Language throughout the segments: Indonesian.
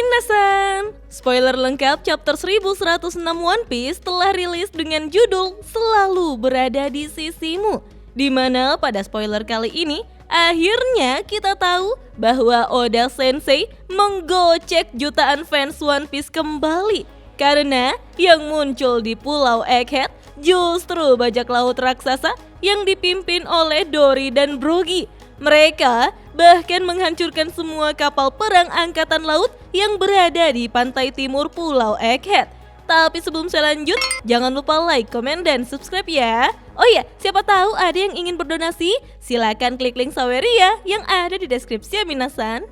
Minasan, spoiler lengkap chapter 1106 One Piece telah rilis dengan judul Selalu Berada di Sisimu. Dimana pada spoiler kali ini, akhirnya kita tahu bahwa Oda Sensei menggocek jutaan fans One Piece kembali. Karena yang muncul di Pulau Egghead justru bajak laut raksasa yang dipimpin oleh Dory dan Brogy. Mereka bahkan menghancurkan semua kapal perang angkatan laut yang berada di pantai timur Pulau Egghead. Tapi sebelum saya lanjut, jangan lupa like, komen, dan subscribe ya. Oh iya, siapa tahu ada yang ingin berdonasi, silakan klik link Saweria yang ada di deskripsi ya minasan.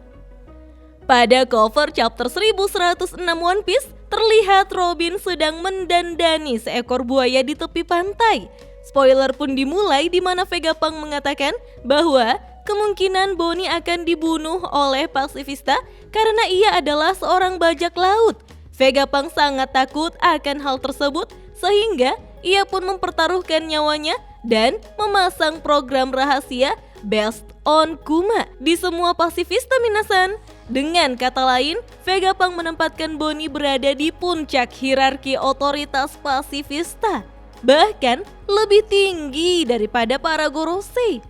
Pada cover chapter 1106 One Piece, terlihat Robin sedang mendandani seekor buaya di tepi pantai. Spoiler pun dimulai di mana Vegapunk mengatakan bahwa kemungkinan Bonnie akan dibunuh oleh pasifista karena ia adalah seorang bajak laut. Vegapunk sangat takut akan hal tersebut sehingga ia pun mempertaruhkan nyawanya dan memasang program rahasia based on Kuma di semua pasifista minasan. Dengan kata lain, Vegapunk menempatkan Bonnie berada di puncak hierarki otoritas pasifista, bahkan lebih tinggi daripada para Gorosei.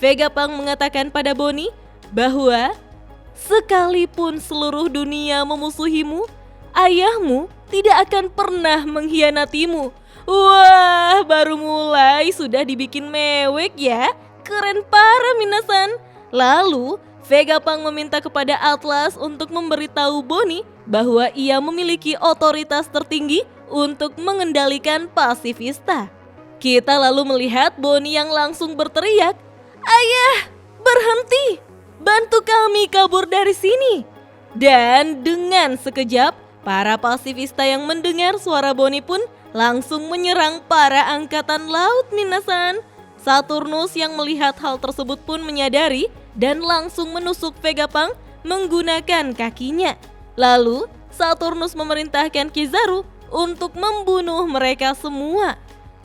Vegapunk mengatakan pada Bonnie bahwa sekalipun seluruh dunia memusuhimu, ayahmu tidak akan pernah mengkhianatimu. Wah, baru mulai sudah dibikin mewek ya. Keren parah minasan. Lalu Vegapunk meminta kepada Atlas untuk memberitahu Bonnie bahwa ia memiliki otoritas tertinggi untuk mengendalikan pasifista. Kita lalu melihat Bonnie yang langsung berteriak, "Ayah, berhenti! Bantu kami kabur dari sini!" Dan dengan sekejap, para pasifista yang mendengar suara Bonnie pun langsung menyerang para angkatan laut minasan. Saturnus yang melihat hal tersebut pun menyadari dan langsung menusuk Vegapunk menggunakan kakinya. Lalu Saturnus memerintahkan Kizaru untuk membunuh mereka semua.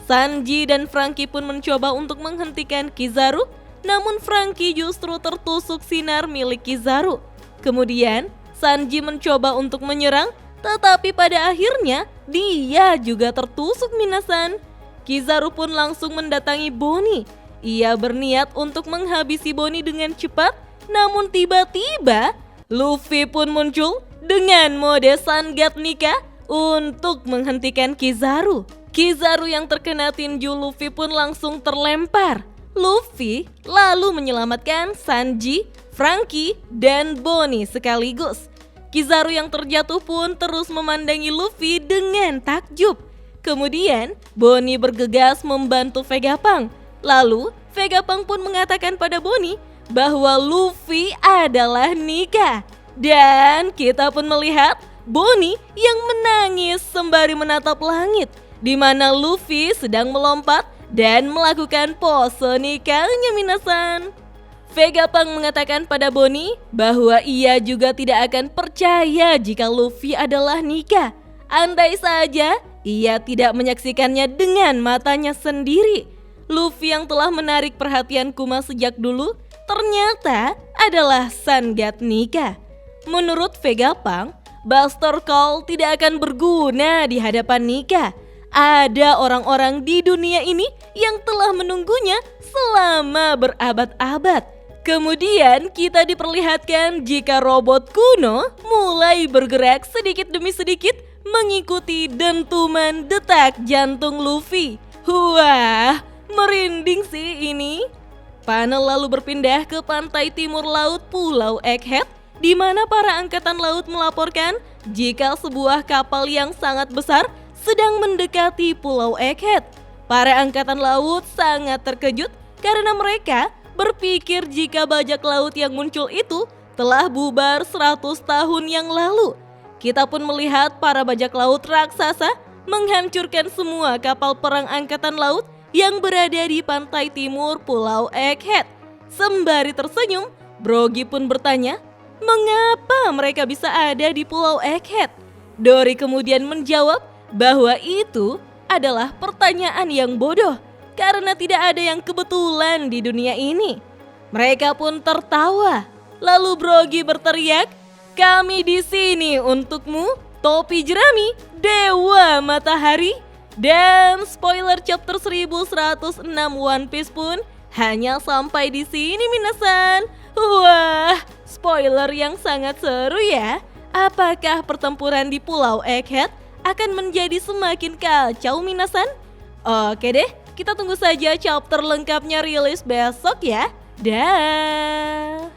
Sanji dan Franky pun mencoba untuk menghentikan Kizaru, namun Franky justru tertusuk sinar milik Kizaru. Kemudian Sanji mencoba untuk menyerang, tetapi pada akhirnya dia juga tertusuk minasan. Kizaru pun langsung mendatangi Bonnie. Ia berniat untuk menghabisi Bonnie dengan cepat, namun tiba-tiba Luffy pun muncul dengan mode Sun God Nika untuk menghentikan Kizaru. Kizaru yang terkena tinju Luffy pun langsung terlempar. Luffy lalu menyelamatkan Sanji, Franky, dan Bonnie sekaligus. Kizaru yang terjatuh pun terus memandangi Luffy dengan takjub. Kemudian Bonnie bergegas membantu Vegapunk. Lalu Vegapunk pun mengatakan pada Bonnie bahwa Luffy adalah Nika. Dan kita pun melihat Bonnie yang menangis sembari menatap langit, di mana Luffy sedang melompat dan melakukan pose nikahnya minasan. Vegapunk mengatakan pada Bonnie bahwa ia juga tidak akan percaya jika Luffy adalah Nika. Andai saja ia tidak menyaksikannya dengan matanya sendiri. Luffy yang telah menarik perhatian Kuma sejak dulu ternyata adalah Sun God Nika. Menurut Vegapunk, Buster Call tidak akan berguna di hadapan Nika. Ada orang-orang di dunia ini yang telah menunggunya selama berabad-abad. Kemudian kita diperlihatkan jika robot kuno mulai bergerak sedikit demi sedikit mengikuti dentuman detak jantung Luffy. Wah, merinding sih ini. Panel lalu berpindah ke pantai timur laut Pulau Egghead, di mana para angkatan laut melaporkan jika sebuah kapal yang sangat besar sedang mendekati Pulau Egghead. Para angkatan laut sangat terkejut karena mereka berpikir jika bajak laut yang muncul itu telah bubar 100 tahun yang lalu. Kita pun melihat para bajak laut raksasa menghancurkan semua kapal perang angkatan laut yang berada di pantai timur Pulau Egghead. Sembari tersenyum, Brogy pun bertanya, mengapa mereka bisa ada di Pulau Egghead? Dory kemudian menjawab bahwa itu adalah pertanyaan yang bodoh karena tidak ada yang kebetulan di dunia ini. Mereka pun tertawa. Lalu Brogy berteriak, kami di sini untukmu, Topi Jerami, Dewa Matahari. Dan spoiler chapter 1106 One Piece pun hanya sampai di sini minasan. Wah, spoiler yang sangat seru ya. Apakah pertempuran di Pulau Egghead akan menjadi semakin kacau minasan? Oke deh, kita tunggu saja chapter lengkapnya rilis besok ya. Dah.